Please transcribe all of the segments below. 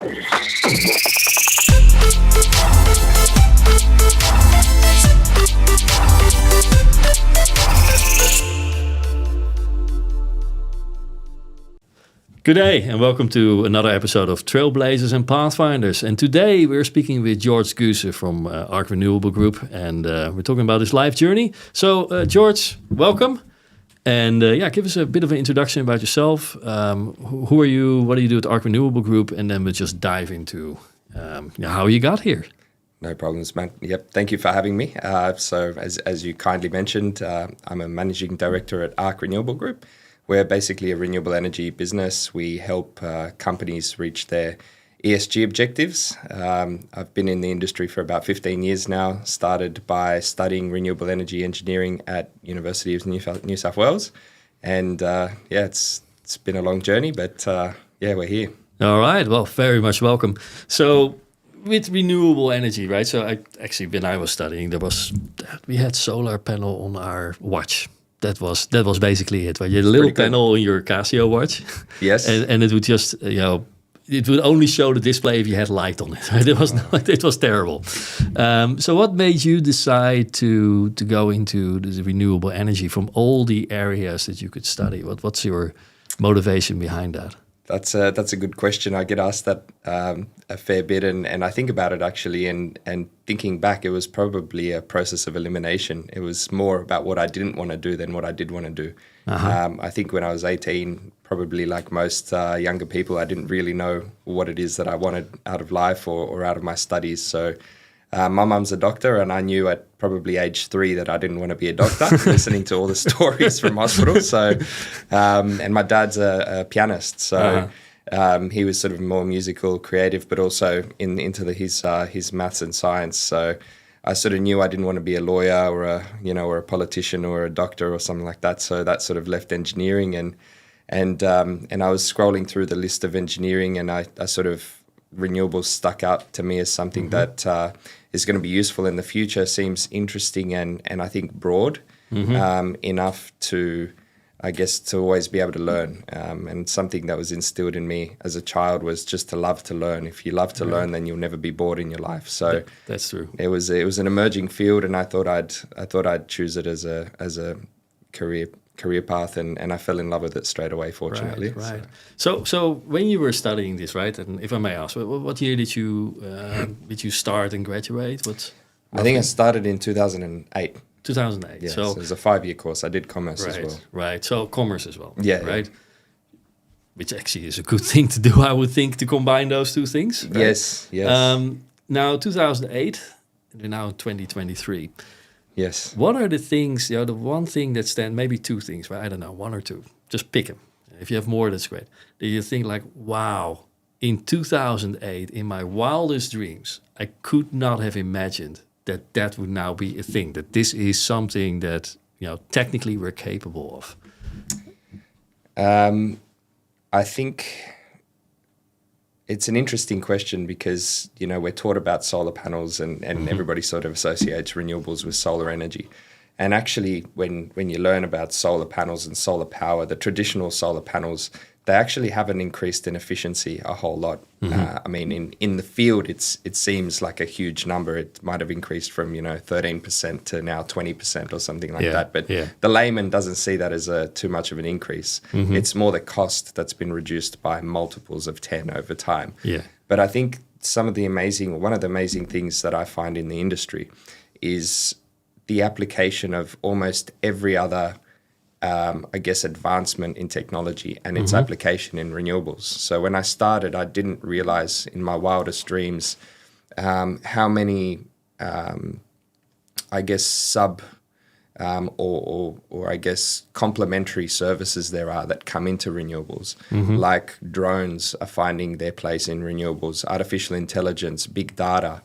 Good day and welcome to another episode of Trailblazers and Pathfinders. And today we're speaking with George Guse from Arc Renewable Group, and we're talking about his life journey. So George, welcome. And give us a bit of an introduction about yourself. Who are you? What do you do at Arc Renewable Group? And then we'll just dive into how you got here. No problems, man. Yep, thank you for having me. So as you kindly mentioned, I'm a managing director at Arc Renewable Group. We're basically a renewable energy business. We help companies reach their ESG objectives. I've been in the industry for about 15 years now, started by studying renewable energy engineering at University of New South Wales. And it's been a long journey, but we're here. All right, well, very much welcome. So with renewable energy, right? So when I was studying, we had solar panel on our watch. That was basically it. Right? You had a little panel on your Casio watch. Yes. And it would just, it would only show the display if you had light on it. Right? It was terrible. So what made you decide to go into the renewable energy from all the areas that you could study? What's your motivation behind that? That's a good question. I get asked that a fair bit, and I think about it actually. And thinking back, it was probably a process of elimination. It was more about what I didn't want to do than what I did want to do. Uh-huh. I think when I was 18, probably like most younger people, I didn't really know what it is that I wanted out of life or out of my studies. So my mum's a doctor, and I knew at probably age 3 that I didn't want to be a doctor, listening to all the stories from hospital. So, and my dad's a pianist, so he was sort of more musical, creative, but also into his maths and science. So I sort of knew I didn't want to be a lawyer or a politician or a doctor or something like that. So that sort of left engineering, and I was scrolling through the list of engineering, and I sort of renewables stuck out to me as something that is going to be useful in the future. Seems interesting and I think broad enough to, I guess, to always be able to learn. And something that was instilled in me as a child was just to love to learn. If you love to learn, then you'll never be bored in your life. So that's true. It was an emerging field, and I thought I'd choose it as a career path, and I fell in love with it straight away, fortunately. Right. So when you were studying this, right, and if I may ask, what year did you start and graduate? I think I started in 2008. 2008. Yeah, so it was a 5-year course. I did commerce as well. Right. So commerce as well. Yeah. Right. Yeah. Which actually is a good thing to do, I would think, to combine those two things. Right? Yes. Now 2008, and we're now 2023. Yes. What are the things, the one thing that maybe two things, right? I don't know, one or two. Just pick them. If you have more, that's great. Do you think like, wow, in 2008, in my wildest dreams, I could not have imagined that would now be a thing, that this is something that, technically we're capable of? I think it's an interesting question because, we're taught about solar panels and everybody sort of associates renewables with solar energy. And actually, when you learn about solar panels and solar power, the traditional solar panels, they actually haven't increased in efficiency a whole lot. I mean, in the field, it seems like a huge number. It might have increased from, 13% to now 20% or something like that. But the layman doesn't see that as too much of an increase. It's more the cost that's been reduced by multiples of 10 over time. Yeah. But I think one of the amazing things that I find in the industry is the application of almost every other advancement in technology and its application in renewables. So when I started, I didn't realize in my wildest dreams how many, complementary services there are that come into renewables. Like drones are finding their place in renewables, artificial intelligence, big data,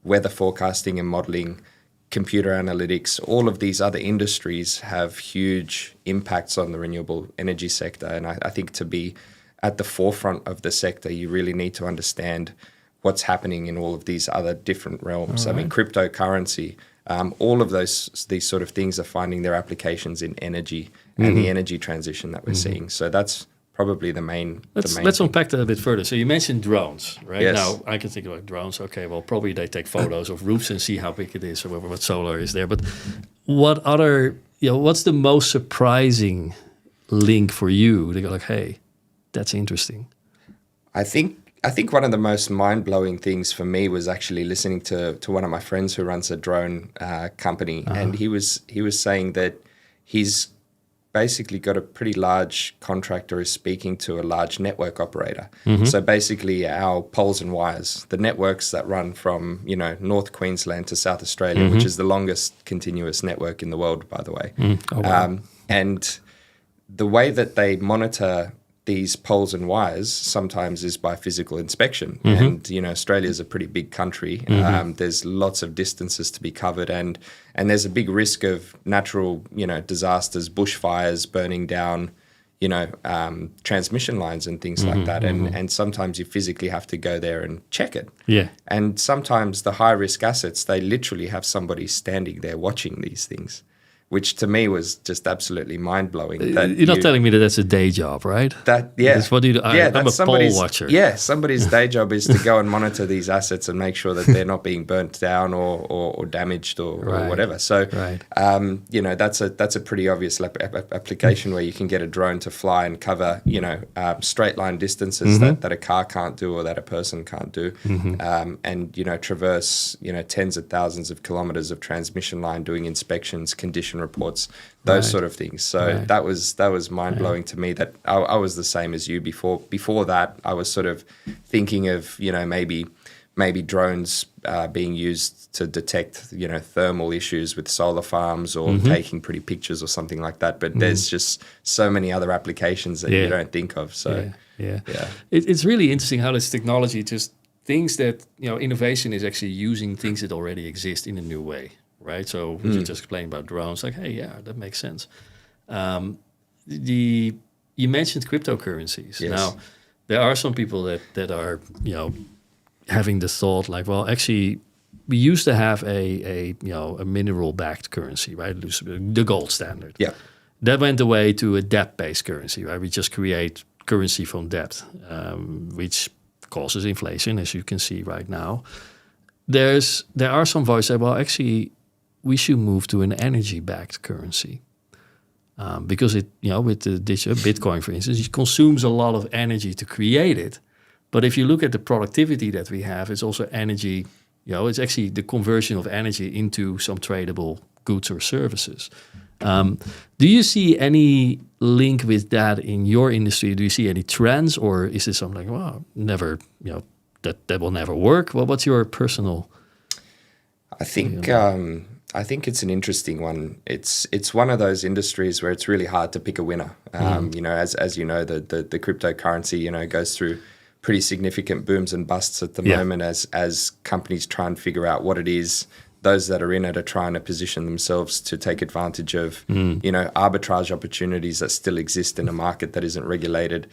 weather forecasting and modeling, computer analytics. All of these other industries have huge impacts on the renewable energy sector. And I think to be at the forefront of the sector, you really need to understand what's happening in all of these other different realms. Right. I mean, cryptocurrency, all of these sort of things are finding their applications in energy and the energy transition that we're seeing. So that's probably the main. Let's unpack that a bit further. So you mentioned drones, right? Yes. Now I can think about drones. Okay, well probably they take photos of roofs and see how big it is or what solar is there. But what other, what's the most surprising link for you? They go like, hey, that's interesting. I think one of the most mind-blowing things for me was actually listening to one of my friends who runs a drone company, and he was saying that he's basically got a pretty large contractor is speaking to a large network operator. So basically our poles and wires, the networks that run from, North Queensland to South Australia, which is the longest continuous network in the world, by the way. Oh, wow. And the way that they monitor these poles and wires sometimes is by physical inspection. And, Australia is a pretty big country. There's lots of distances to be covered, and there's a big risk of natural, disasters, bushfires, burning down, transmission lines and things like that. And sometimes you physically have to go there and check it. Yeah. And sometimes the high risk assets, they literally have somebody standing there watching these things, which to me was just absolutely mind-blowing. You're not telling me that that's a day job, right? That's what you do. I'm a pole watcher. Yeah, somebody's day job is to go and monitor these assets and make sure that they're not being burnt down or damaged or whatever. So, that's a pretty obvious application where you can get a drone to fly and cover, straight line distances that a car can't do or that a person can't do, and, traverse, tens of thousands of kilometers of transmission line doing inspections, condition reports, those sort of things. So that was mind-blowing to me. That I was the same as you before that. I was sort of thinking of maybe drones being used to detect thermal issues with solar farms or taking pretty pictures or something like that, but there's just so many other applications that you don't think of. So it's really interesting how this technology just thinks that innovation is actually using things that already exist in a new way. Right, so we just explained about drones. Like, hey, yeah, that makes sense. You mentioned cryptocurrencies. Yes. Now, there are some people that are having the thought like, well, actually, we used to have a mineral-backed currency, right? The gold standard. Yeah, that went away to a debt-based currency, right? We just create currency from debt, which causes inflation, as you can see right now. There are some voices that say, well, actually, we should move to an energy-backed currency because it, with the digital Bitcoin, for instance, it consumes a lot of energy to create it. But if you look at the productivity that we have, it's also energy. It's actually the conversion of energy into some tradable goods or services. Do you see any link with that in your industry? Do you see any trends, or is it something like, well, never, that will never work? Well, what's your personal? I think it's an interesting one. It's one of those industries where it's really hard to pick a winner. As you know, the cryptocurrency goes through pretty significant booms and busts at the moment as companies try and figure out what it is. Those that are in it are trying to position themselves to take advantage of arbitrage opportunities that still exist in a market that isn't regulated.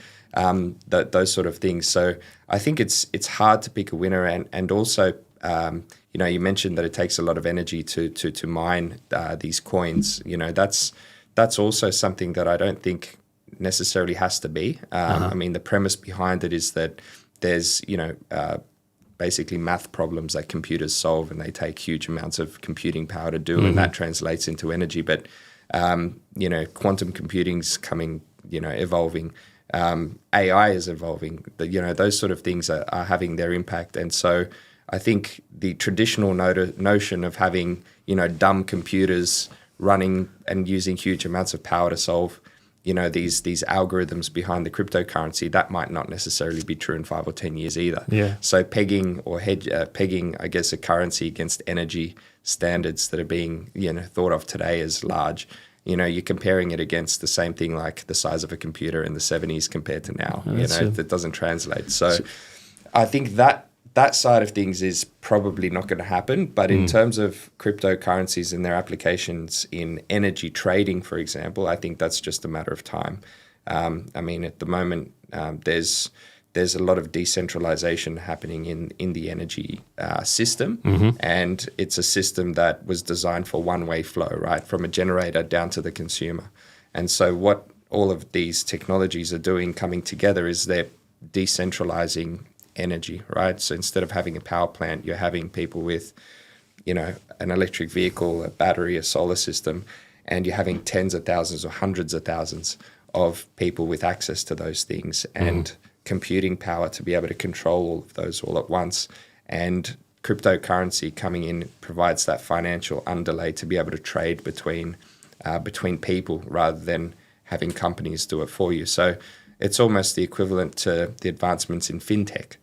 Those sort of things. So I think it's hard to pick a winner, and also. You mentioned that it takes a lot of energy to mine these coins. That's also something that I don't think necessarily has to be. I mean, the premise behind it is that there's basically math problems that computers solve, and they take huge amounts of computing power to do, and that translates into energy. But quantum computing's coming, evolving. AI is evolving. Those sort of things are having their impact, and so. I think the traditional notion of having, dumb computers running and using huge amounts of power to solve, these algorithms behind the cryptocurrency, that might not necessarily be true in 5 or 10 years either. Yeah. So pegging, I guess, a currency against energy standards that are being, thought of today as large. You're comparing it against the same thing like the size of a computer in the 70s compared to now. That doesn't translate. So I think that side of things is probably not going to happen. But in terms of cryptocurrencies and their applications in energy trading, for example, I think that's just a matter of time. I mean, at the moment, there's a lot of decentralisation happening in the energy system. And it's a system that was designed for one-way flow, right, from a generator down to the consumer. And so what all of these technologies are doing coming together is they're decentralizing energy, right? So instead of having a power plant, you're having people with, an electric vehicle, a battery, a solar system, and you're having tens of thousands or hundreds of thousands of people with access to those things and computing power to be able to control all of those all at once. And cryptocurrency coming in provides that financial underlay to be able to trade between people rather than having companies do it for you. So it's almost the equivalent to the advancements in fintech.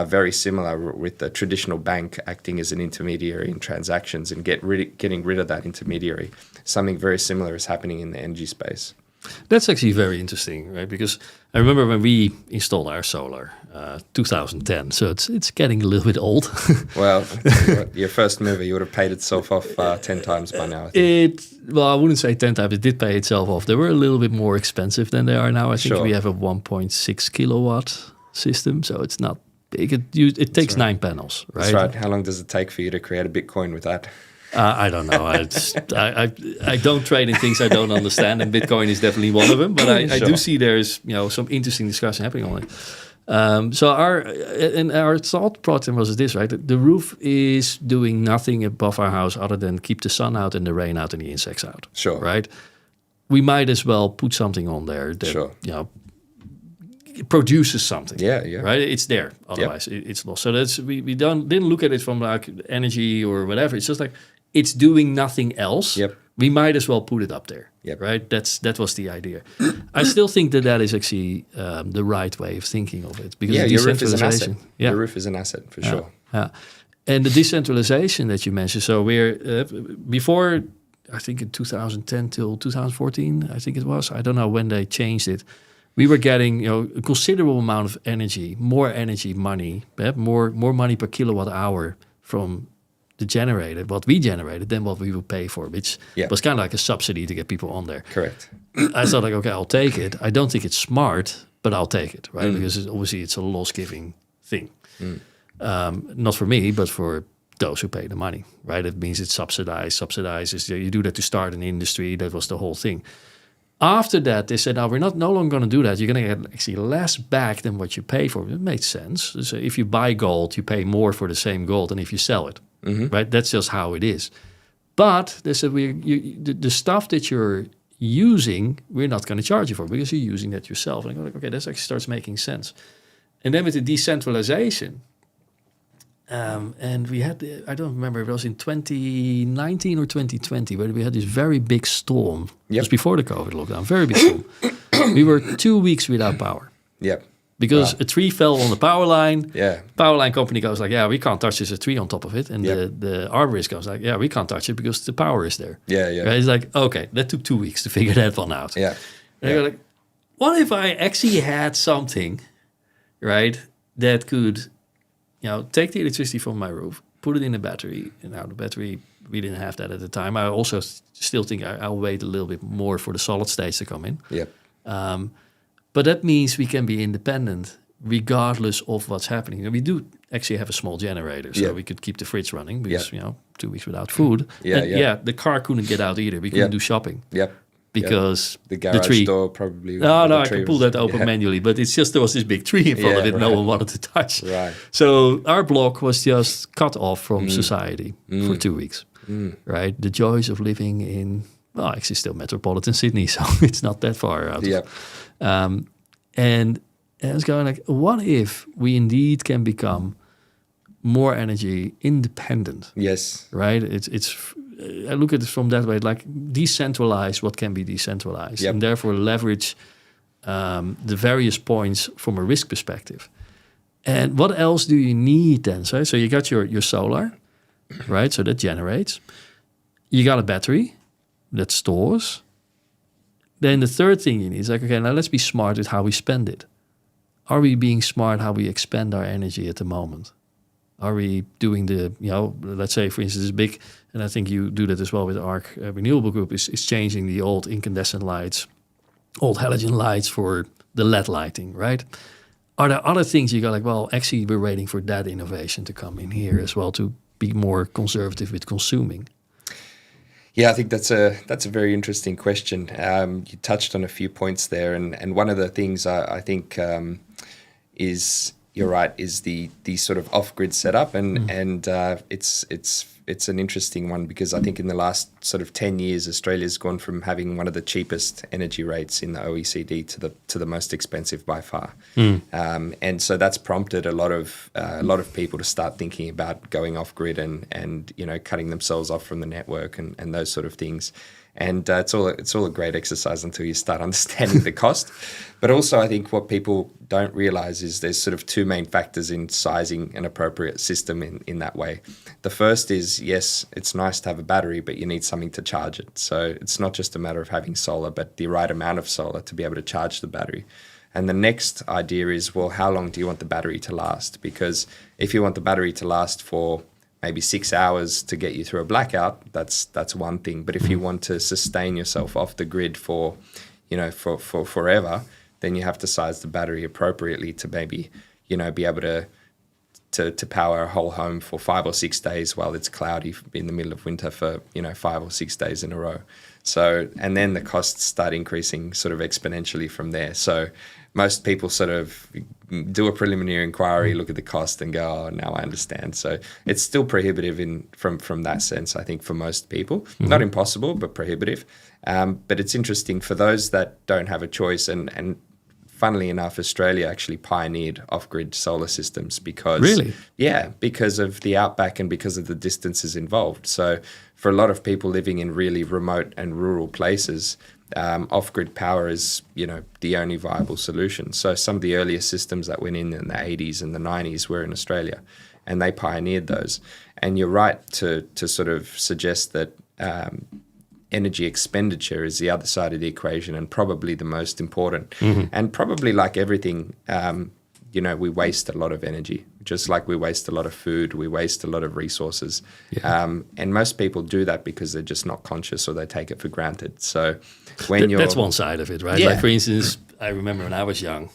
Very similar with the traditional bank acting as an intermediary in transactions and getting rid of that intermediary. Something very similar is happening in the energy space. That's actually very interesting, right? Because I remember when we installed our solar, 2010. So it's getting a little bit old. Well, your first mover, you would have paid itself off 10 times by now, I think. I wouldn't say 10 times. It did pay itself off. They were a little bit more expensive than they are now. I think we have a 1.6 kilowatt system, so it's not big. It takes 9 panels, right? That's right. How long does it take for you to create a Bitcoin with that? I don't know. I don't trade in things I don't understand, and Bitcoin is definitely one of them. But I do see there's some interesting discussion happening on it. So our thought process was this, right? The roof is doing nothing above our house other than keep the sun out and the rain out and the insects out. Sure. Right. We might as well put something on there that it produces something. Yeah. Right. It's there. Otherwise, it's lost. So we didn't look at it from like energy or whatever. It's just like, it's doing nothing else. Yep. We might as well put it up there. Yep. Right. That was the idea. I still think that is actually the right way of thinking of it, because your roof is an asset. Yeah. Your roof is an asset for sure. Yeah. And the decentralization that you mentioned. So we're before, I think in 2010 till 2014, I think it was. I don't know when they changed it. We were getting a considerable amount of energy, more money per kilowatt hour from the generator, what we generated, than what we would pay for, which was kind of like a subsidy to get people on there. Correct. I thought like, okay, I'll take it. I don't think it's smart, but I'll take it, right? Because obviously it's a loss-giving thing. Not for me, but for those who pay the money, right? It means it's subsidized. You do that to start an industry. That was the whole thing. After that, they said, we're no longer going to do that. You're going to get actually less back than what you pay for. It makes sense. So if you buy gold, you pay more for the same gold than if you sell it, right? That's just how it is. But they said, the stuff that you're using, we're not going to charge you for because you're using that yourself. And I go like, okay, that actually starts making sense. And then with the decentralization, and we had, I don't remember, it was in 2019 or 2020, where we had this very big storm. It was before the COVID lockdown, very big storm. We were 2 weeks without power. Yep. Because a tree fell on the power line. Yeah. Power line company goes like, we can't touch this, a tree on top of it. And the arborist goes like, we can't touch it because the power is there. Yeah. Right? It's like, okay, that took 2 weeks to figure that one out. Yeah. And I go like, what if I actually had something, right, that could, take the electricity from my roof, put it in a battery. And now the battery, we didn't have that at the time. I also still think I'll wait a little bit more for the solid states to come in. Yep. But that means we can be independent regardless of what's happening. We do actually have a small generator, so we could keep the fridge running because, 2 weeks without food. The car couldn't get out either. We couldn't do shopping. Yep. Because the garage tree door probably. No, I can pull that open manually, but it's just there was this big tree in front of it. No one wanted to touch. Right. So our block was just cut off from society for 2 weeks. Right. The joys of living in actually still metropolitan Sydney, so it's not that far out. Yeah. And I was going like, what if we indeed can become more energy independent? Yes. Right. It's. I look at it from that way, like decentralize what can be decentralized, and therefore leverage the various points from a risk perspective. And what else do you need then? So you got your solar, right? So that generates. You got a battery that stores. Then the third thing you need is like, okay, now let's be smart with how we spend it. Are we being smart how we expend our energy at the moment? Are we doing let's say, for instance, big, and I think you do that as well with Arc Renewable Group, is changing the old incandescent lights, old halogen lights for the LED lighting, right? Are there other things you go like, well, actually, we're waiting for that innovation to come in here as well to be more conservative with consuming? Yeah, I think that's a very interesting question. You touched on a few points there, and one of the things I think is, you're right, is the sort of off-grid setup, and it's an interesting one, because I think in the last sort of 10 years, Australia's gone from having one of the cheapest energy rates in the OECD to the most expensive by far, and so that's prompted a lot of people to start thinking about going off-grid and cutting themselves off from the network and those sort of things. And it's all a great exercise until you start understanding the cost. But also, I think what people don't realize is there's sort of two main factors in sizing an appropriate system in that way. The first is, yes, it's nice to have a battery, but you need something to charge it. So it's not just a matter of having solar, but the right amount of solar to be able to charge the battery. And the next idea is, well, how long do you want the battery to last? Because if you want the battery to last for maybe 6 hours to get you through a blackout, that's one thing. But if you want to sustain yourself off the grid for forever, then you have to size the battery appropriately to maybe, be able to power a whole home for 5 or 6 days while it's cloudy in the middle of winter for 5 or 6 days in a row. So, and then the costs start increasing sort of exponentially from there. So most people sort of do a preliminary inquiry, look at the cost and go, oh, now I understand. So it's still prohibitive from that sense, I think, for most people. Not impossible, but prohibitive. But it's interesting for those that don't have a choice. And funnily enough, Australia actually pioneered off-grid solar systems because... Really? Yeah, because of the outback and because of the distances involved. So for a lot of people living in really remote and rural places, off-grid power is, the only viable solution. So some of the earliest systems that went in the 80s and the 90s were in Australia, and they pioneered those. And you're right to sort of suggest that energy expenditure is the other side of the equation and probably the most important. And probably like everything, we waste a lot of energy. Just like we waste a lot of food, we waste a lot of resources. Yeah. And most people do that because they're just not conscious or they take it for granted. So when that's one side of it, right? Yeah. Like, for instance, I remember when I was young,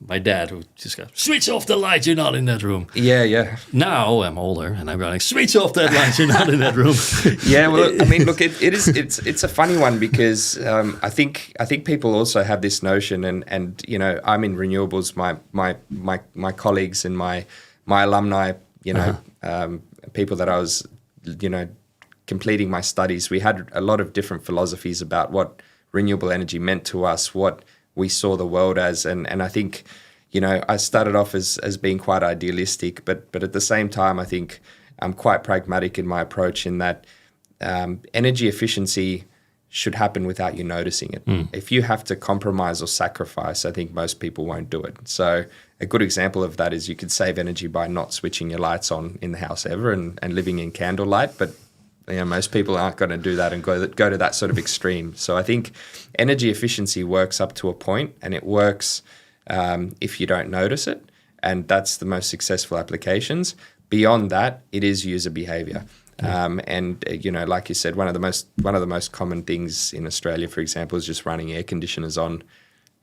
my dad would just go, switch off the light, you're not in that room. Yeah. Now I'm older and I'm going, switch off that light, you're not in that room. Yeah, well, I mean, look, it's a funny one because I think people also have this notion, and I'm in renewables. My colleagues and my alumni, people that I was, completing my studies, we had a lot of different philosophies about what renewable energy meant to us, what we saw the world as, and I think, I started off as being quite idealistic, but at the same time, I think I'm quite pragmatic in my approach in that energy efficiency should happen without you noticing it. If you have to compromise or sacrifice, I think most people won't do it. So a good example of that is you could save energy by not switching your lights on in the house ever and living in candlelight, but most people aren't going to do that and go to that sort of extreme. So I think energy efficiency works up to a point, and it works if you don't notice it, and that's the most successful applications. Beyond that, it is user behavior. And like you said, one of the most common things in Australia, for example, is just running air conditioners on,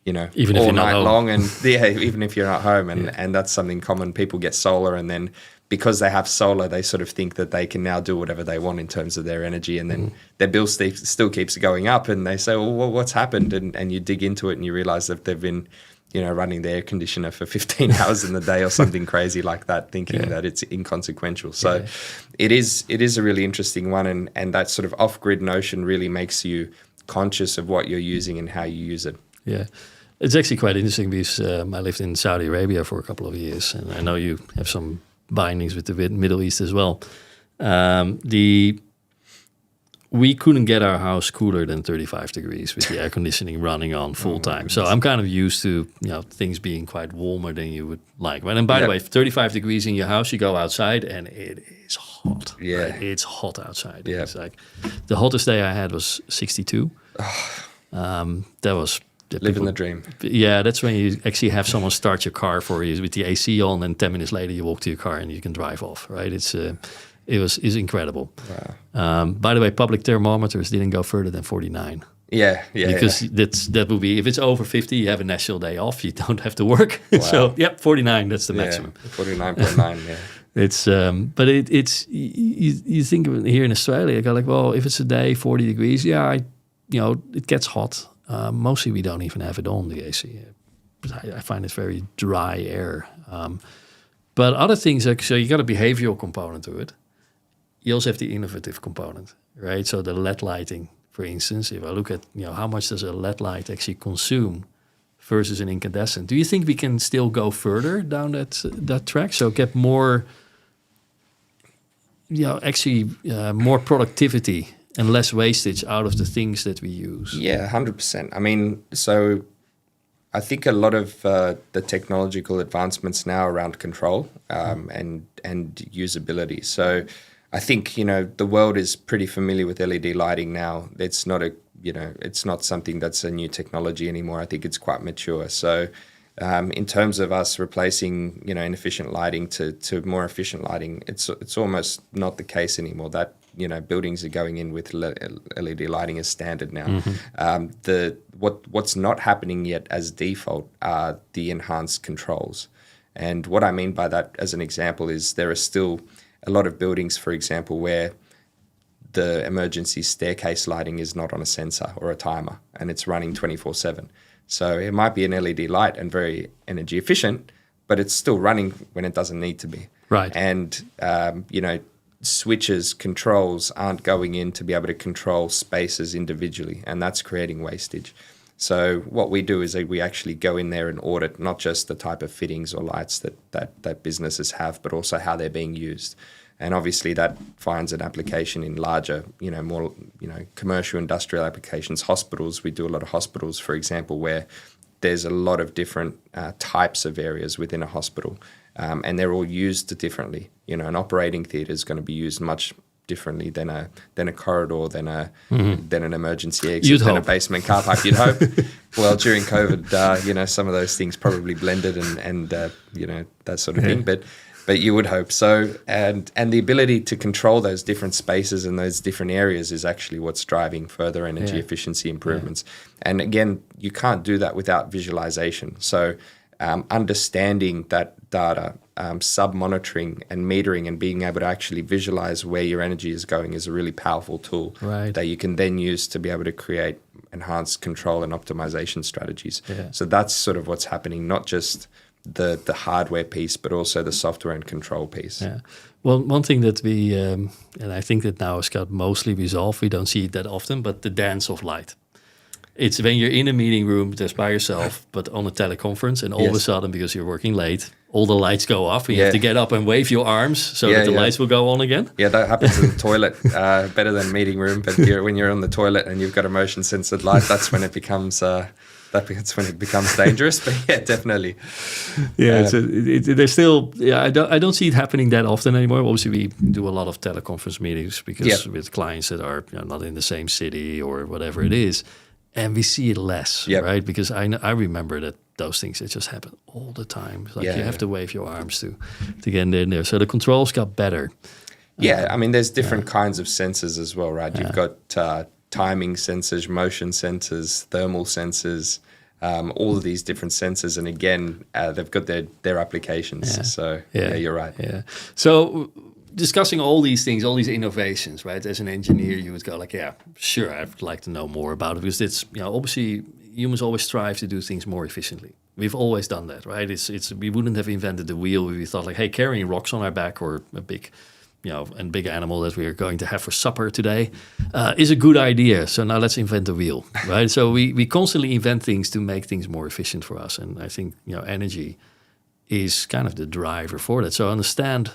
even all if night home. long, and even if you're not home, and that's something common. People get solar, and then because they have solar, they sort of think that they can now do whatever they want in terms of their energy, and then their bill still keeps going up, and they say, well, what's happened? And you dig into it, and you realize that they've been running the air conditioner for 15 hours in the day or something crazy like that, thinking that it's inconsequential. So it is a really interesting one, and that sort of off-grid notion really makes you conscious of what you're using and how you use it. Yeah. It's actually quite interesting because I lived in Saudi Arabia for a couple of years, and I know you have some bindings with the Middle East as well. We couldn't get our house cooler than 35 degrees with the air conditioning running on full time. So I'm kind of used to things being quite warmer than you would like. And by the way, 35 degrees in your house, you go outside and it is hot. Yeah, right? It's hot outside. Yeah. It's like the hottest day I had was 62. That was living the dream. Yeah, that's when you actually have someone start your car for you with the AC on, and 10 minutes later you walk to your car and you can drive off. Right? It's incredible. Wow. By the way, public thermometers didn't go further than 49. Yeah. Because that will be, if it's over 50, you have a national day off. You don't have to work. Wow. So, 49, that's the maximum. 49.9, yeah. It's but it's you think of it here in Australia, you go like, well, if it's a day 40 degrees, yeah, it gets hot. Mostly we don't even have it on the AC. But I find it very dry air. But other things, like, so you got a behavioral component to it. You also have the innovative component, right? So the LED lighting, for instance, if I look at how much does a LED light actually consume versus an incandescent, do you think we can still go further down that track? So get more, more productivity and less wastage out of the things that we use. Yeah, 100%. I mean, so I think a lot of the technological advancements now around control and usability. So I think, the world is pretty familiar with LED lighting now. It's not it's not something that's a new technology anymore. I think it's quite mature. So in terms of us replacing, inefficient lighting to more efficient lighting, it's almost not the case anymore. That, buildings are going in with LED lighting as standard now. What's not happening yet as default are the enhanced controls. And what I mean by that, as an example, is there are still a lot of buildings, for example, where the emergency staircase lighting is not on a sensor or a timer, and it's running 24/7. So it might be an LED light and very energy efficient, but it's still running when it doesn't need to be. Right. And, switches, controls aren't going in to be able to control spaces individually, and that's creating wastage. So what we do is that we actually go in there and audit not just the type of fittings or lights that businesses have, but also how they're being used. And obviously that finds an application in larger, more, commercial industrial applications. Hospitals, we do a lot of hospitals, for example, where there's a lot of different types of areas within a hospital, and they're all used differently. An operating theatre is going to be used much differently than a corridor, than an emergency exit, than a basement car park. You'd hope. Well, during COVID, some of those things probably blended and that sort of thing. But you would hope so. And the ability to control those different spaces and those different areas is actually what's driving further energy efficiency improvements. Yeah. And again, you can't do that without visualization. So understanding that data, sub-monitoring and metering and being able to actually visualize where your energy is going is a really powerful tool that you can then use to be able to create enhanced control and optimization strategies. Yeah. So that's sort of what's happening, not just the hardware piece, but also the software and control piece. Yeah. Well, one thing that we, and I think that now has got mostly resolved, we don't see it that often, but the dance of light. It's when you're in a meeting room just by yourself, but on a teleconference, and all of a sudden, because you're working late, all the lights go off, and you have to get up and wave your arms so that the lights will go on again. Yeah, that happens in the toilet, better than meeting room, but when you're on the toilet and you've got a motion-censored light, that's when it becomes... that's when it becomes dangerous, but yeah, definitely. Yeah, there's still. Yeah, I don't see it happening that often anymore. Obviously, we do a lot of teleconference meetings because with clients that are not in the same city or whatever it is, and we see it less, right? Because I remember that those things that just happen all the time. It's like you have to wave your arms to get in there. So the controls got better. Yeah, I mean, there's different kinds of sensors as well, right? You've got timing sensors, motion sensors, thermal sensors, all of these different sensors. And again, they've got their applications. Yeah. So you're right. Yeah. So discussing all these things, all these innovations, right? As an engineer, you would go like, yeah, sure, I'd like to know more about it, because it's, obviously humans always strive to do things more efficiently. We've always done that, right? It's we wouldn't have invented the wheel if we thought like, hey, carrying rocks on our back or a big big animal that we are going to have for supper today is a good idea. So now let's invent a wheel, right? So we constantly invent things to make things more efficient for us. And I think, energy is kind of the driver for that. So I understand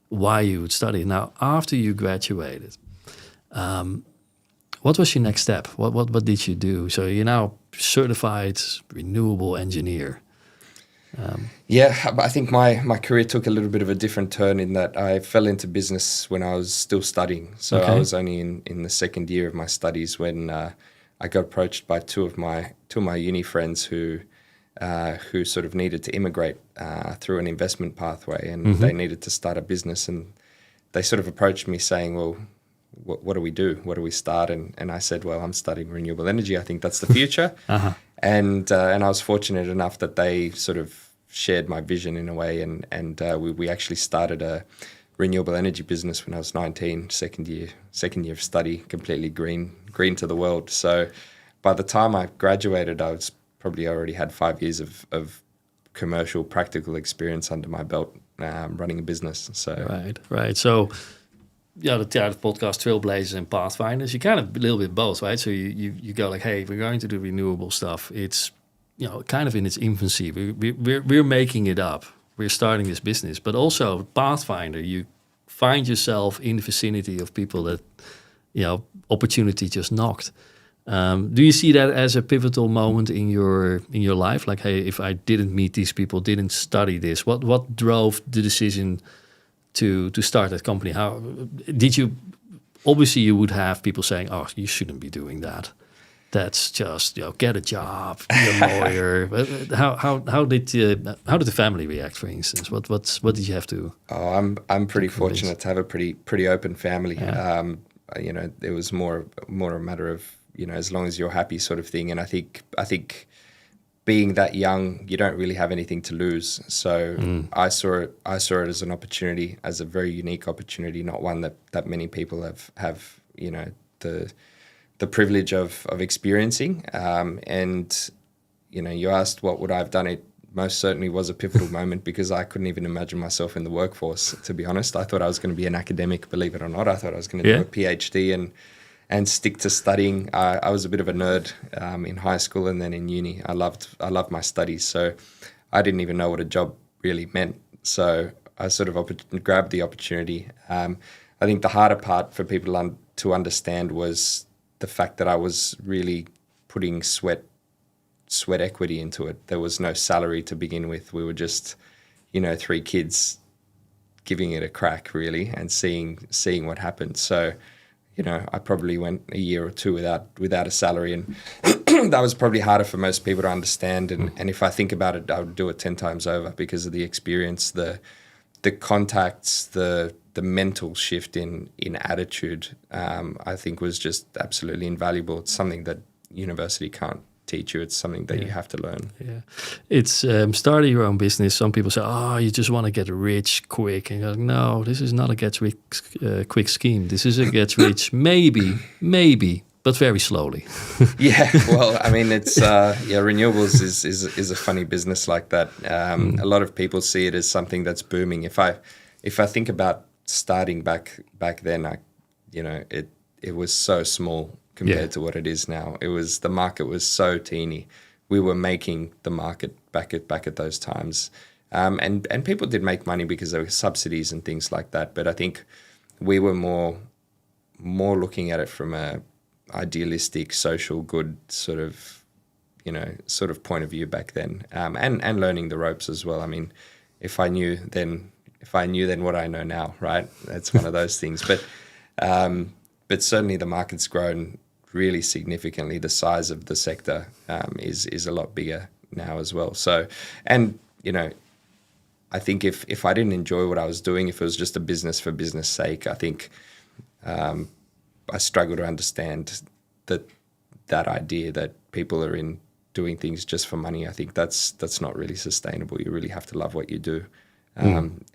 why you would study. Now, after you graduated, what was your next step? What did you do? So you're now certified renewable engineer. I think my career took a little bit of a different turn in that I fell into business when I was still studying. So I was only in the second year of my studies when I got approached by two of my uni friends who sort of needed to immigrate through an investment pathway, and they needed to start a business, and they sort of approached me saying, well, what do we do? What do we start? And I said, well, I'm studying renewable energy. I think that's the future. And I was fortunate enough that they sort of shared my vision in a way, and we actually started a renewable energy business when I was 19, second year of study, completely green to the world. So by the time I graduated, I was probably already had 5 years of commercial practical experience under my belt, running a business. So right. So the title of podcast Trailblazers and Pathfinders, you kind of a little bit both, right? So you go like, hey, we're going to do renewable stuff. It's kind of in its infancy. We're making it up. We're starting this business, but also Pathfinder, you find yourself in the vicinity of people that opportunity just knocked. Do you see that as a pivotal moment in your life? Like, hey, if I didn't meet these people, didn't study this, what drove the decision to start that company? How did you? Obviously, you would have people saying, "Oh, you shouldn't be doing that. That's just get a job, be a lawyer." How did the family react, for instance? What did you have to? Oh, I'm pretty fortunate to have a pretty open family. Yeah. It was more a matter of as long as you're happy, sort of thing. And I think being that young, you don't really have anything to lose. So I saw it as an opportunity, as a very unique opportunity, not one that many people have the privilege of experiencing. And you asked what would I have done. It most certainly was a pivotal moment, because I couldn't even imagine myself in the workforce, to be honest. I thought I was going to be an academic, believe it or not. I thought I was going to do a PhD and stick to studying. I was a bit of a nerd in high school and then in uni. I loved my studies, so I didn't even know what a job really meant. So I sort of grabbed the opportunity. I think the harder part for people to understand was the fact that I was really putting sweat equity into it. There was no salary to begin with. We were just, 3 kids giving it a crack, really, and seeing what happened. So I probably went a year or two without a salary, and that was probably harder for most people to understand. And if I think about it, I would do it 10 times over, because of the experience, the contacts, the mental shift in attitude. I think was just absolutely invaluable. It's something that university can't teach you. It's something that you have to learn. Yeah, it's starting your own business. Some people say, "Oh, you just want to get rich quick," and you're like, "No, this is not a get rich quick scheme. This is a get rich maybe, but very slowly." Yeah, well, I mean, it's renewables is a funny business like that. A lot of people see it as something that's booming. If I think about starting back then, it was so small compared to what it is now. The market was so teeny. We were making the market back at those times. And people did make money because there were subsidies and things like that. But I think we were more looking at it from a idealistic, social good sort of point of view back then. And learning the ropes as well. I mean, if I knew then what I know now, right? That's one of those things. But certainly the market's grown really significantly. The size of the sector is a lot bigger now as well. So, and I think if I didn't enjoy what I was doing, if it was just a business for business sake, I think I struggle to understand that idea that people are in doing things just for money. I think that's not really sustainable. You really have to love what you do. And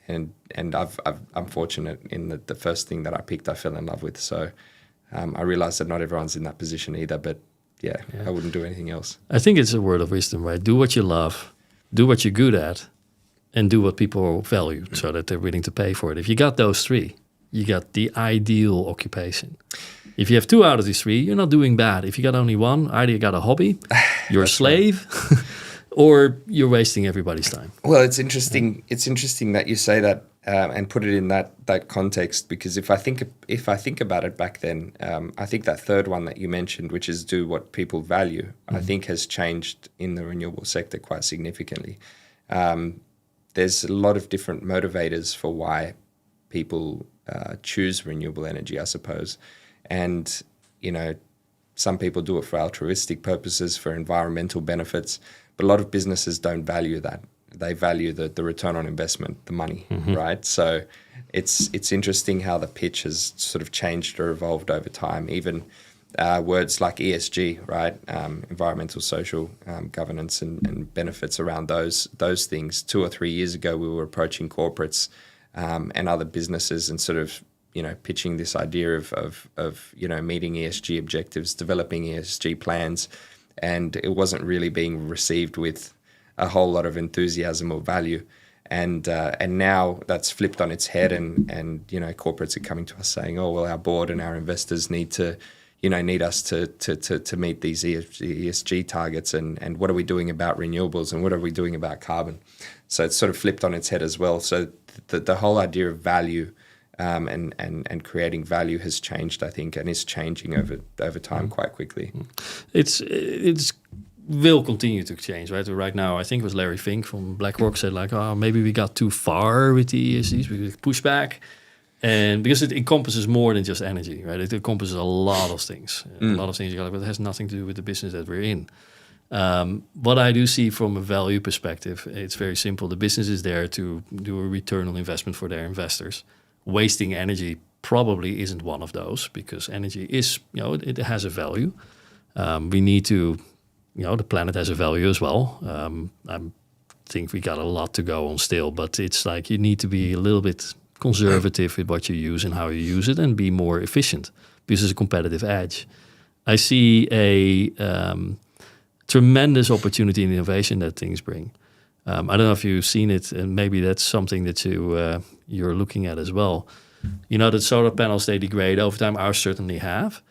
I'm fortunate in that the first thing that I picked, I fell in love with. So I realized that not everyone's in that position either, but yeah, I wouldn't do anything else. I think it's a word of wisdom, right? Do what you love, do what you're good at, and do what people value so that they're willing to pay for it. If you got those 3, you got the ideal occupation. If you have 2 out of these 3, you're not doing bad. If you got only 1, either you got a hobby, you're a slave, or you're wasting everybody's time. Well, it's interesting. It's interesting that you say that and put it in that context, because if I think about it back then, I think that third one that you mentioned, which is do what people value, I think has changed in the renewable sector quite significantly. There's a lot of different motivators for why people choose renewable energy, I suppose, and some people do it for altruistic purposes, for environmental benefits. But a lot of businesses don't value that. They value the return on investment, the money, right? So it's interesting how the pitch has sort of changed or evolved over time. words like ESG, right? Environmental, social governance and benefits around those things. 2 or 3 years ago, we were approaching corporates and other businesses and sort of, pitching this idea of meeting ESG objectives, developing ESG plans, and it wasn't really being received with a whole lot of enthusiasm or value. And now that's flipped on its head, and corporates are coming to us saying, oh well, our board and our investors need us to meet these ESG targets, and what are we doing about renewables, and what are we doing about carbon? So it's sort of flipped on its head as well. So the whole idea of value and creating value has changed, I think, and is changing over time quite quickly. It's will continue to change, right? Right now, I think it was Larry Fink from BlackRock said like, oh, maybe we got too far with the ESGs, we could push back. And because it encompasses more than just energy, right? It encompasses a lot of things. A lot of things you got, but it has nothing to do with the business that we're in. What I do see from a value perspective, it's very simple. The business is there to do a return on investment for their investors. Wasting energy probably isn't one of those, because energy is, it has a value. We need to, the planet has a value as well. I think we got a lot to go on still, but it's like you need to be a little bit conservative with what you use and how you use it, and be more efficient, because it's a competitive edge. I see a tremendous opportunity in innovation that things bring. I don't know if you've seen it, and maybe that's something that you're looking at as well. That solar panels, they degrade over time. Ours certainly have.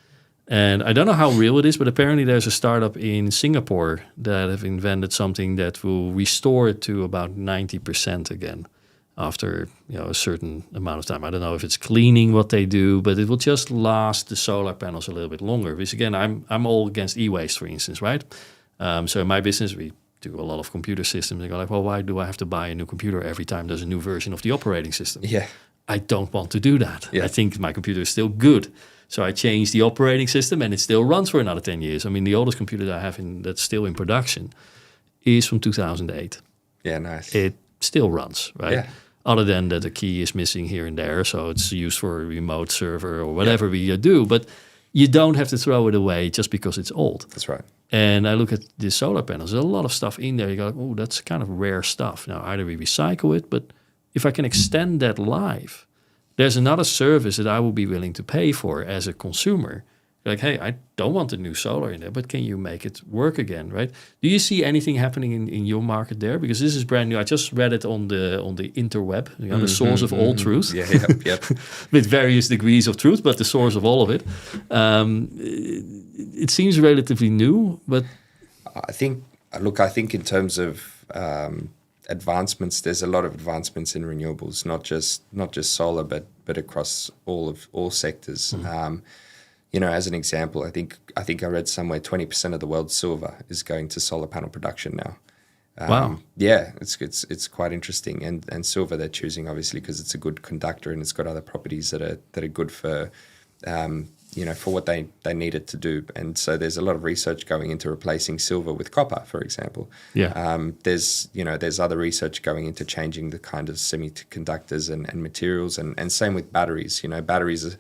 And I don't know how real it is, but apparently there's a startup in Singapore that have invented something that will restore it to about 90% again after a certain amount of time. I don't know if it's cleaning what they do, but it will just last the solar panels a little bit longer. Because again, I'm all against e-waste, for instance, right? So in my business, we do a lot of computer systems. They go like, well, why do I have to buy a new computer every time there's a new version of the operating system? Yeah. I don't want to do that. Yeah. I think my computer is still good. So I changed the operating system and it still runs for another 10 years. I mean, the oldest computer that I have that's still in production is from 2008. Yeah, nice. It still runs, right? Yeah. Other than that the key is missing here and there. So it's used for a remote server or whatever we do. But you don't have to throw it away just because it's old. That's right. And I look at the solar panels. There's a lot of stuff in there. You go, oh, that's kind of rare stuff. Now, either we recycle it, but if I can extend that life, there's another service that I will be willing to pay for as a consumer. Like, hey, I don't want a new solar in there, but can you make it work again, right? Do you see anything happening in your market there? Because this is brand new. I just read it on the interweb, the source of all truth. Yeah, yep. With various degrees of truth, but the source of all of it. It seems relatively new, but I think in terms of advancements, there's a lot of advancements in renewables, not just solar, but across all sectors. As an example, I think I read somewhere 20% of the world's silver is going to solar panel production now. Wow. Yeah, it's quite interesting, and silver they're choosing obviously because it's a good conductor and it's got other properties that are good for for what they need it to do. And so there's a lot of research going into replacing silver with copper, for example. Yeah. There's other research going into changing the kind of semiconductors and materials, and same with batteries. Batteries are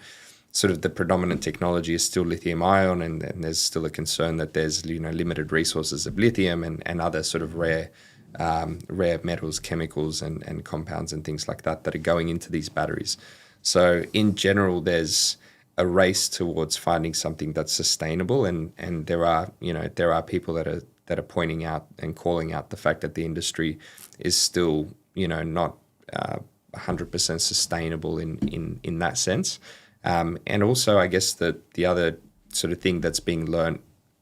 sort of the predominant technology is still lithium ion, and there's still a concern that there's limited resources of lithium and other sort of rare metals, chemicals and compounds and things like that are going into these batteries. So in general, there's a race towards finding something that's sustainable, and there are people that are pointing out and calling out the fact that the industry is still not 100% sustainable in that sense. And also, I guess that the other sort of thing that's being learned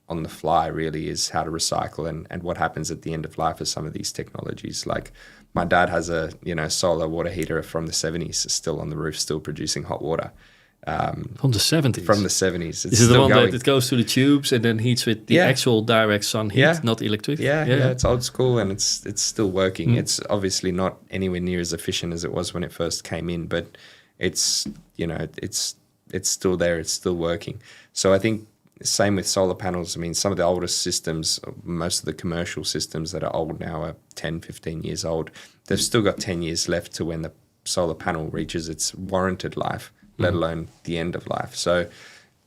on the fly really is how to recycle and what happens at the end of life of some of these technologies. Like my dad has a solar water heater from the 70s, still on the roof, still producing hot water. From the 70s? From the 70s. Is it the one that it goes through the tubes and then heats with the actual direct sun heat, not electric? Yeah, it's old school and it's still working. It's obviously not anywhere near as efficient as it was when it first came in, but it's still there, it's still working. So I think same with solar panels. I mean, some of the oldest systems, most of the commercial systems that are old now are 10, 15 years old. They've still got 10 years left to when the solar panel reaches its warranted life, let alone the end of life. So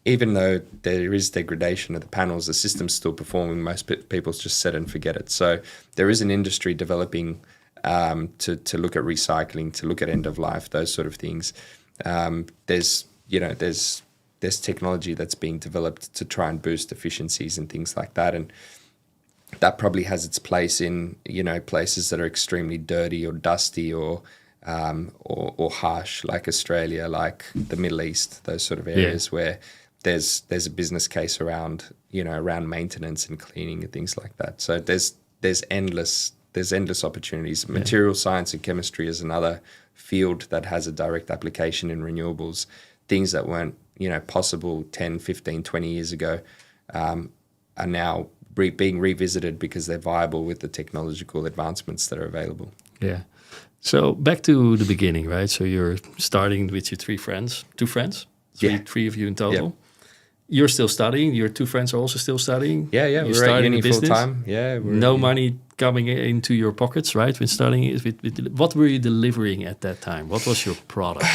even though there is degradation of the panels, the system's still performing. Most people just set and forget it. So there is an industry developing to look at recycling, to look at end of life, those sort of things. There's technology that's being developed to try and boost efficiencies and things like that, and that probably has its place in places that are extremely dirty or dusty or harsh, like Australia, like the Middle East, those sort of areas where there's a business case around maintenance and cleaning and things like that. So there's endless opportunities. Material science and chemistry is another field that has a direct application in renewables. Things that weren't possible 10, 15, 20 years ago are now being revisited because they're viable with the technological advancements that are available. Yeah. So back to the beginning, right? So you're starting with your two friends, three of you in total. Yep. You're still studying. Your two friends are also still studying. Yeah. We're at uni full time. Yeah. No money coming into your pockets, right? When studying, what were you delivering at that time? What was your product?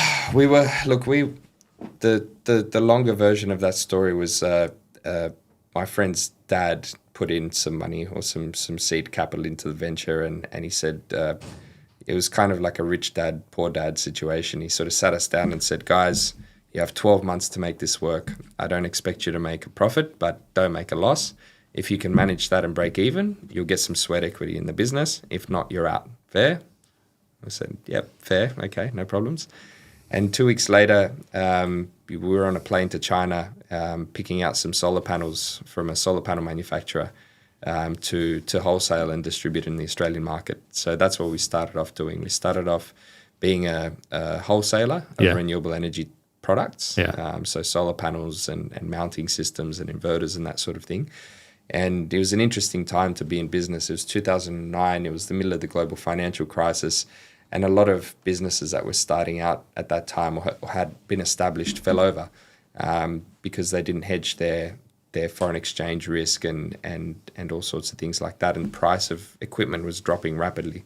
The longer version of that story was my friend's dad put in some money or some seed capital into the venture, and he said it was kind of like a rich dad, poor dad situation. He sort of sat us down and said, guys, you have 12 months to make this work. I don't expect you to make a profit, but don't make a loss. If you can manage that and break even, you'll get some sweat equity in the business. If not, you're out. Fair? I said, yep, fair. Okay, no problems. And 2 weeks later, we were on a plane to China, picking out some solar panels from a solar panel manufacturer to wholesale and distribute in the Australian market. So that's what we started off doing. We started off being a wholesaler of renewable energy products, so solar panels and mounting systems and inverters and that sort of thing. And it was an interesting time to be in business. It was 2009. It was the middle of the global financial crisis. And a lot of businesses that were starting out at that time or had been established fell over because they didn't hedge their foreign exchange risk and all sorts of things like that. And the price of equipment was dropping rapidly.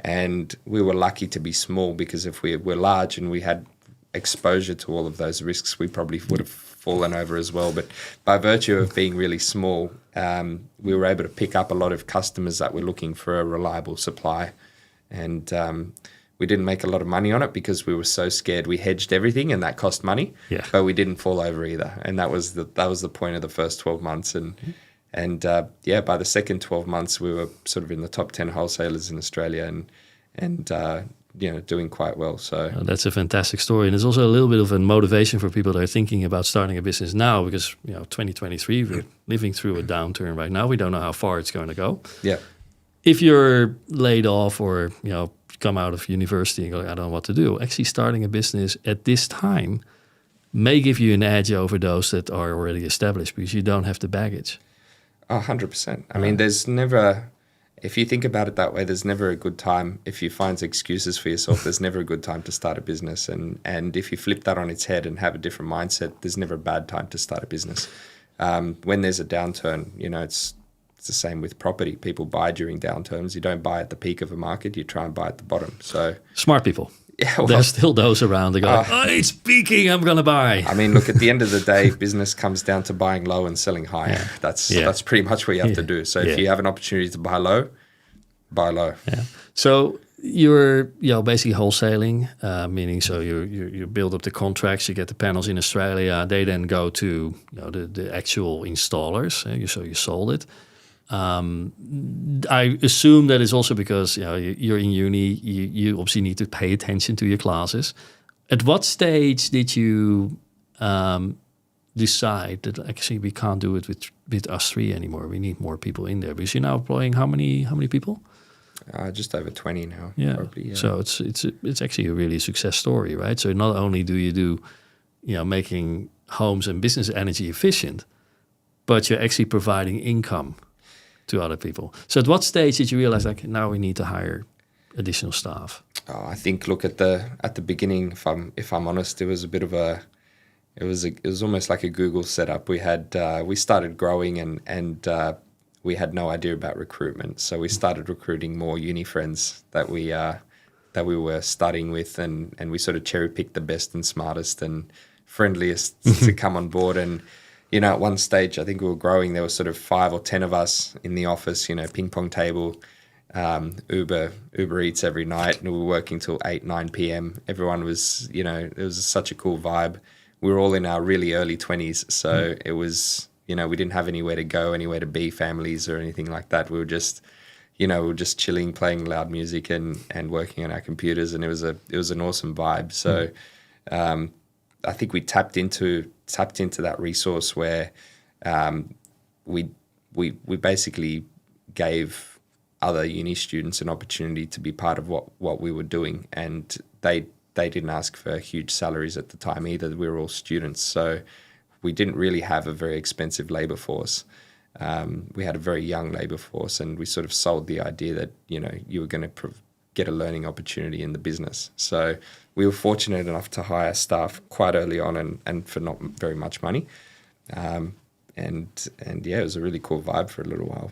And we were lucky to be small, because if we were large and we had exposure to all of those risks, we probably would have fallen over as well. But by virtue of being really small, we were able to pick up a lot of customers that were looking for a reliable supply. And we didn't make a lot of money on it because we were so scared. We hedged everything, and that cost money. Yeah. But we didn't fall over either, and that was the point of the first 12 months. And by the second 12 months, we were sort of in the top 10 wholesalers in Australia, and doing quite well. So that's a fantastic story, and it's also a little bit of a motivation for people that are thinking about starting a business now, because 2023 we're living through a downturn right now. We don't know how far it's going to go. Yeah. If you're laid off or come out of university and go, I don't know what to do, actually starting a business at this time may give you an edge over those that are already established, because you don't have the baggage. 100%. I mean, there's never, if you think about it that way, there's never a good time. If you find excuses for yourself, there's never a good time to start a business. And if you flip that on its head and have a different mindset, there's never a bad time to start a business. When there's a downturn, it's the same with property. People buy during downturns. You don't buy at the peak of a market. You try and buy at the bottom. So smart people. Yeah, there's still those around that go, it's peaking, I'm going to buy. I mean, look, at the end of the day, business comes down to buying low and selling high. Yeah. That's pretty much what you have to do. So if you have an opportunity to buy low, buy low. Yeah. So you're basically wholesaling, meaning so you build up the contracts, you get the panels in Australia, they then go to the actual installers. So you sold it. I assume that is also because you're in uni. You obviously need to pay attention to your classes. At what stage did you decide that actually we can't do it with us three anymore? We need more people in there, because you're now employing how many people? Just over 20 now. Yeah. Probably, yeah. So it's actually a really success story, right? So not only do you do making homes and business energy efficient, but you're actually providing income to other people. So at what stage did you realize, like, now we need to hire additional staff? I think, look, at the beginning, if I'm honest, it was a bit of it was almost like a Google setup. We started growing and we had no idea about recruitment. So we started recruiting more uni friends that we were studying with, and we sort of cherry picked the best and smartest and friendliest to come on board. And, at one stage, I think we were growing. There were sort of 5 or 10 of us in the office, ping pong table, Uber Eats every night, and we were working till 8, 9 p.m. Everyone was, it was such a cool vibe. We were all in our really early 20s, so it was, we didn't have anywhere to go, anywhere to be, families or anything like that. We were just, chilling, playing loud music and working on our computers, and it was an awesome vibe. So I think we tapped into that resource where we basically gave other uni students an opportunity to be part of what we were doing, and they didn't ask for huge salaries at the time either. We were all students, so we didn't really have a very expensive labor force. We had a very young labor force, and we sort of sold the idea that you were going to get a learning opportunity in the business. So we were fortunate enough to hire staff quite early on and for not very much money. And yeah, it was a really cool vibe for a little while.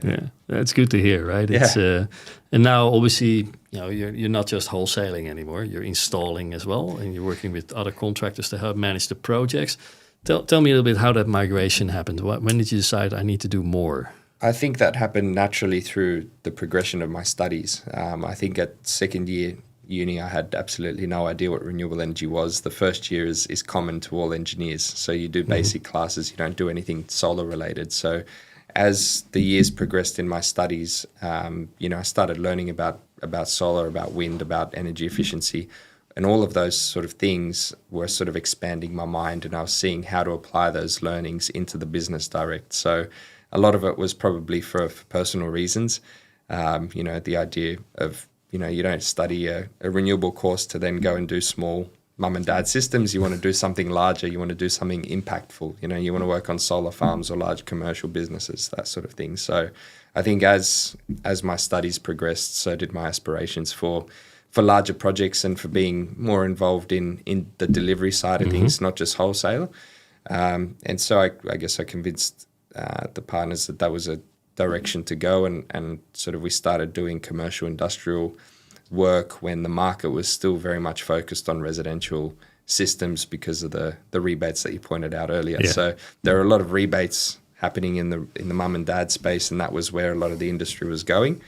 Yeah, that's good to hear, right? It's and now obviously you're not just wholesaling anymore. You're installing as well, and you're working with other contractors to help manage the projects. Tell me a little bit how that migration happened. When did you decide I need to do more? I think that happened naturally through the progression of my studies. I think at second year uni, I had absolutely no idea what renewable energy was. The first year is common to all engineers. So you do basic classes, you don't do anything solar related. So as the years progressed in my studies, I started learning about solar, about wind, about energy efficiency, and all of those sort of things were sort of expanding my mind, and I was seeing how to apply those learnings into the business direct. So a lot of it was probably for personal reasons. The idea of, you don't study a renewable course to then go and do small mum and dad systems. You want to do something larger. You want to do something impactful. You want to work on solar farms or large commercial businesses, that sort of thing. So I think as my studies progressed, so did my aspirations for larger projects and for being more involved in the delivery side of things, not just wholesale. And so I guess I convinced the partners that was a direction to go, and sort of we started doing commercial industrial work when the market was still very much focused on residential systems because of the rebates that you pointed out earlier. Yeah. So there are a lot of rebates happening in the mum and dad space, and that was where a lot of the industry was going.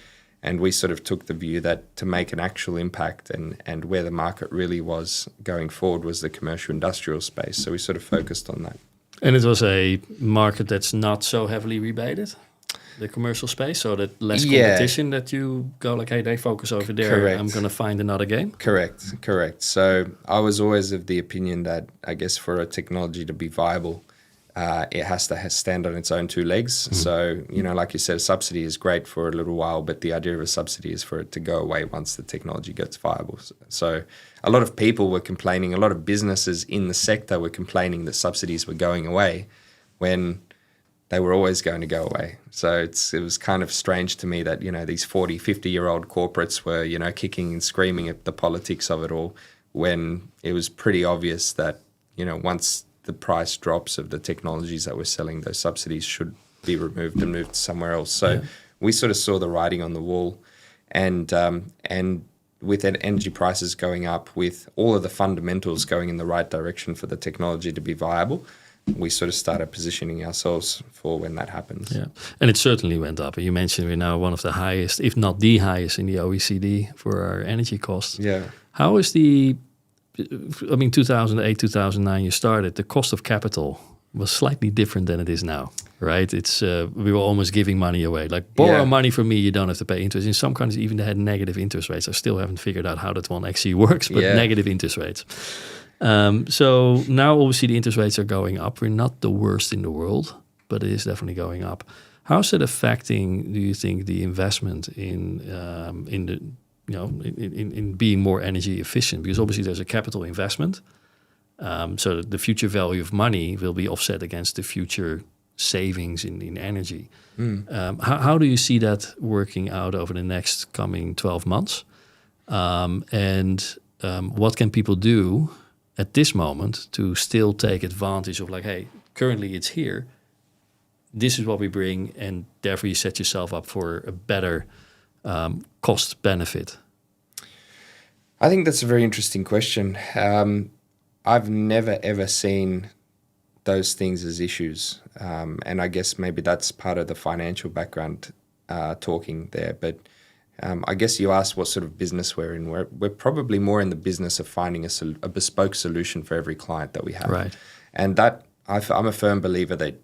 And we sort of took the view that to make an actual impact and where the market really was going forward was the commercial industrial space. So we sort of focused on that. And it was a market that's not so heavily rebated, the commercial space, so that less competition, that you go like, hey, they focus over there. Correct. I'm going to find another game. Correct. So I was always of the opinion that I guess for a technology to be viable, it has to stand on its own 2 legs. So, like you said, a subsidy is great for a little while, but the idea of a subsidy is for it to go away once the technology gets viable. So a lot of people were complaining, a lot of businesses in the sector were complaining that subsidies were going away when they were always going to go away. So it was kind of strange to me that, these 40, 50-year-old corporates were, kicking and screaming at the politics of it all, when it was pretty obvious that, once the price drops of the technologies that we're selling, those subsidies should be removed and moved somewhere else. So we sort of saw the writing on the wall, and with energy prices going up, with all of the fundamentals going in the right direction for the technology to be viable, we sort of started positioning ourselves for when that happens. Yeah, and it certainly went up. You mentioned we're now one of the highest, if not the highest, in the OECD for our energy costs. Yeah. How is 2008, 2009, you started, the cost of capital was slightly different than it is now, right? It's we were almost giving money away. Like, borrow money from me, you don't have to pay interest. In some countries, even they had negative interest rates. I still haven't figured out how that one actually works, but negative interest rates. So now obviously the interest rates are going up. We're not the worst in the world, but it is definitely going up. How is it affecting, do you think, the investment in being more energy efficient? Because obviously there's a capital investment, so the future value of money will be offset against the future savings in energy. How do you see that working out over the next coming 12 months? What can people do at this moment to still take advantage of, like, hey, currently it's here, this is what we bring, and therefore you set yourself up for a better cost benefit? I think that's a very interesting question. I've never ever seen those things as issues, and I guess maybe that's part of the financial background talking there. But I guess you asked what sort of business we're in. We're probably more in the business of finding a bespoke solution for every client that we have, Right. and that I'm a firm believer that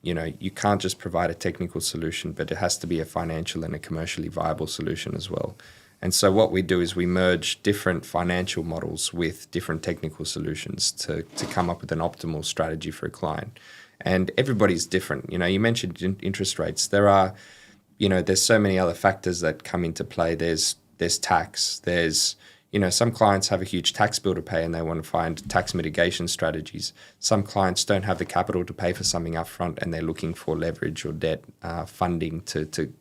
you can't just provide a technical solution, but it has to be a financial and a commercially viable solution as well. And so what we do is we merge different financial models with different technical solutions to come up with an optimal strategy for a client. And everybody's different. You mentioned interest rates. There's so many other factors that come into play. There's tax. There's, some clients have a huge tax bill to pay and they want to find tax mitigation strategies. Some clients don't have the capital to pay for something upfront and they're looking for leverage or debt funding to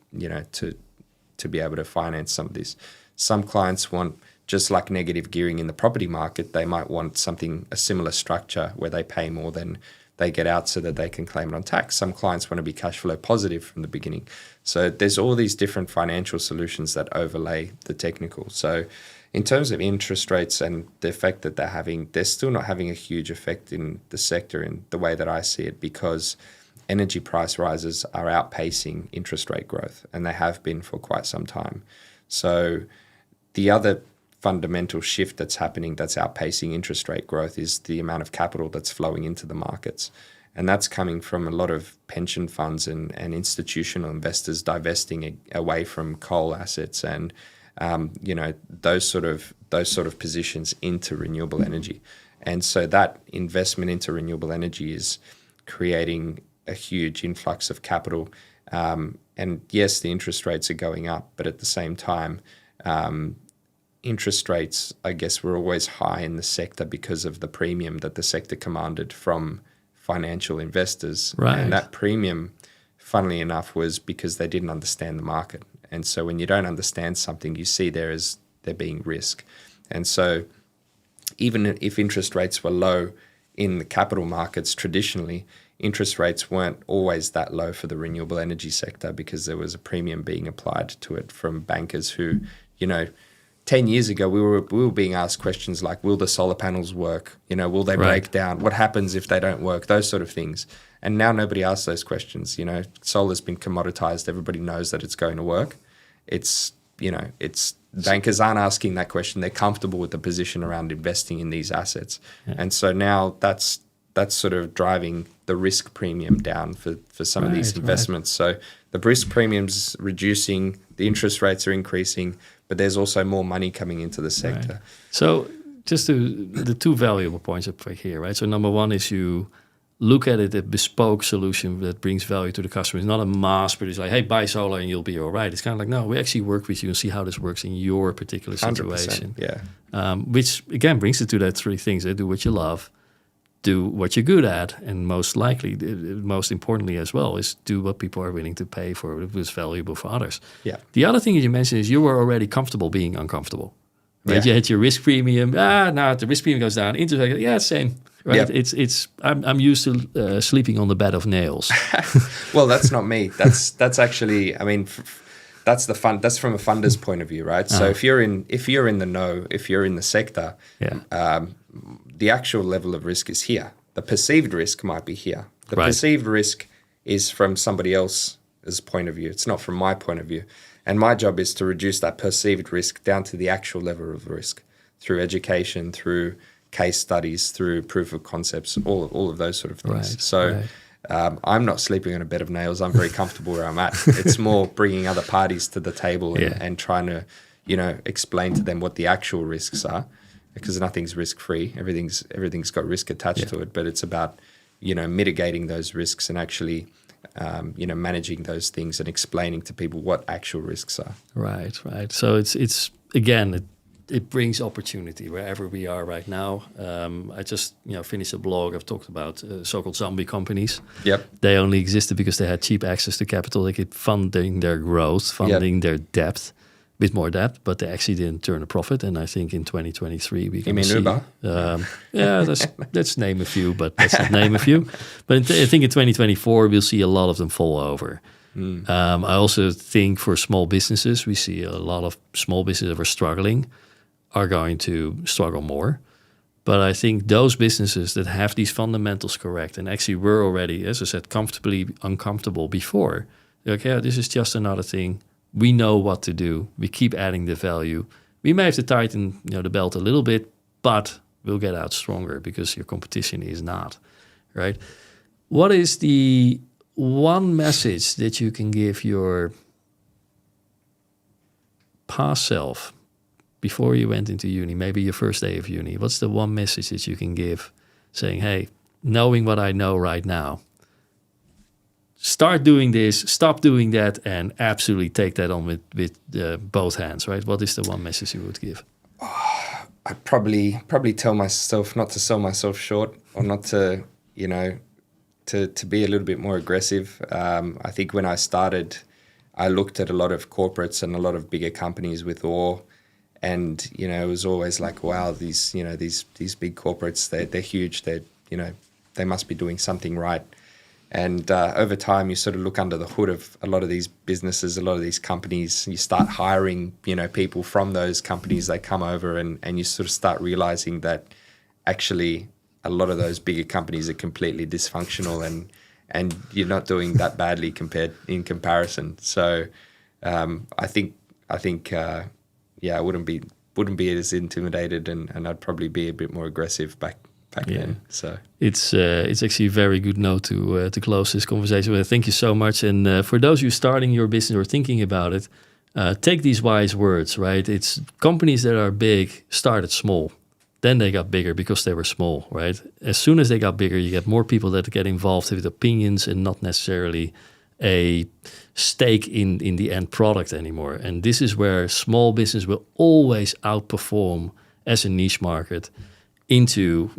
be able to finance some of this. Some clients want, just like negative gearing in the property market, they might want a similar structure where they pay more than they get out so that they can claim it on tax. Some clients want to be cash flow positive from the beginning. So there's all these different financial solutions that overlay the technical. So in terms of interest rates and the effect that they're still not having a huge effect in the sector in the way that I see it, because energy price rises are outpacing interest rate growth, and they have been for quite some time. So the other fundamental shift that's happening that's outpacing interest rate growth is the amount of capital that's flowing into the markets. And that's coming from a lot of pension funds and institutional investors divesting away from coal assets and those sort of positions into renewable energy. And so that investment into renewable energy is creating a huge influx of capital. And yes, the interest rates are going up, but at the same time, interest rates, I guess, were always high in the sector because of the premium that the sector commanded from financial investors. Right. And that premium, funnily enough, was because they didn't understand the market. And so when you don't understand something, you see there being risk. And so even if interest rates were low in the capital markets traditionally, interest rates weren't always that low for the renewable energy sector because there was a premium being applied to it from bankers who, 10 years ago, we were being asked questions like, will the solar panels work? Will they break down? What happens if they don't work? Those sort of things. And now nobody asks those questions. Solar's been commoditized. Everybody knows that it's going to work. Bankers aren't asking that question. They're comfortable with the position around investing in these assets. Yeah. And so now that's sort of driving the risk premium down for some of these investments. Right. So the risk premium's reducing, the interest rates are increasing, but there's also more money coming into the sector. Right. So just the two valuable points up here, right? So number one is you look at it, a bespoke solution that brings value to the customer. It's not a mass producer, like, hey, buy solar and you'll be all right. It's kind of like, no, we actually work with you and see how this works in your particular situation. Yeah. Which, again, brings it to that three things. Do what you love, do what you're good at, and most importantly as well, is do what people are willing to pay for, what's valuable for others. Yeah. The other thing you mentioned is you were already comfortable being uncomfortable. Right? Yeah. You had your risk premium. Now the risk premium goes down. Interest rate, same. Right? Yep. I'm used to sleeping on the bed of nails. Well, that's not me. That's actually, that's the fund. That's from a funder's point of view, right? So if you're in the know, if you're in the sector, the actual level of risk is here. The perceived risk might be here. The perceived risk is from somebody else's point of view. It's not from my point of view. And my job is to reduce that perceived risk down to the actual level of risk through education, through case studies, through proof of concepts, all of those sort of things. I'm not sleeping on a bed of nails. I'm very comfortable where I'm at. It's more bringing other parties to the table and trying to, explain to them what the actual risks are, because nothing's risk-free. Everything's got risk attached to it, but it's about, mitigating those risks and actually, managing those things and explaining to people what actual risks are. Right. So it's again, it brings opportunity wherever we are right now. I just finished a blog. I've talked about so-called zombie companies. Yep. They only existed because they had cheap access to capital. They could funding their growth, funding their debt, with more debt, but they actually didn't turn a profit. And I think in 2023 we can see. Uber? Let's name a few, but let's not name a few. But I think in 2024 we'll see a lot of them fall over. I also think for small businesses, we see a lot of small businesses that are struggling are going to struggle more. But I think those businesses that have these fundamentals correct and actually were already, as I said, comfortably uncomfortable before, they're like, yeah, this is just another thing. We know what to do. We keep adding the value. We may have to tighten the belt a little bit, but we'll get out stronger because your competition is not, right? What is the one message that you can give your past self before you went into uni, maybe your first day of uni? What's the one message that you can give saying, hey, knowing what I know right now, start doing this, stop doing that, and absolutely take that on with both hands, right? What is the one message you would give? I'd probably tell myself not to sell myself short, or not to, to be a little bit more aggressive. I think when I started, I looked at a lot of corporates and a lot of bigger companies with awe, and it was always like, wow, these big corporates, they're huge. They must be doing something right. And over time, you sort of look under the hood of a lot of these businesses, a lot of these companies. You start hiring, people from those companies. They come over, and you sort of start realizing that actually a lot of those bigger companies are completely dysfunctional, and you're not doing that badly in comparison. So I think I wouldn't be as intimidated, and I'd probably be a bit more aggressive back then. So it's actually a very good note to close this conversation with. Thank you so much. And for those of you starting your business or thinking about it, take these wise words, right? It's companies that are big started small. Then they got bigger because they were small, right? As soon as they got bigger, you get more people that get involved with opinions and not necessarily a stake in the end product anymore. And this is where small business will always outperform as a niche market into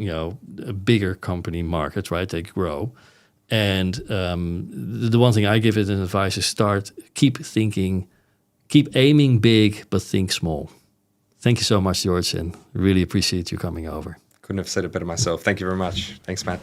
a bigger company market, right? They grow. And the one thing I give it an advice is keep aiming big, but think small. Thank you so much, George, and really appreciate you coming over. Couldn't have said it better myself. Thank you very much. Thanks, Matt.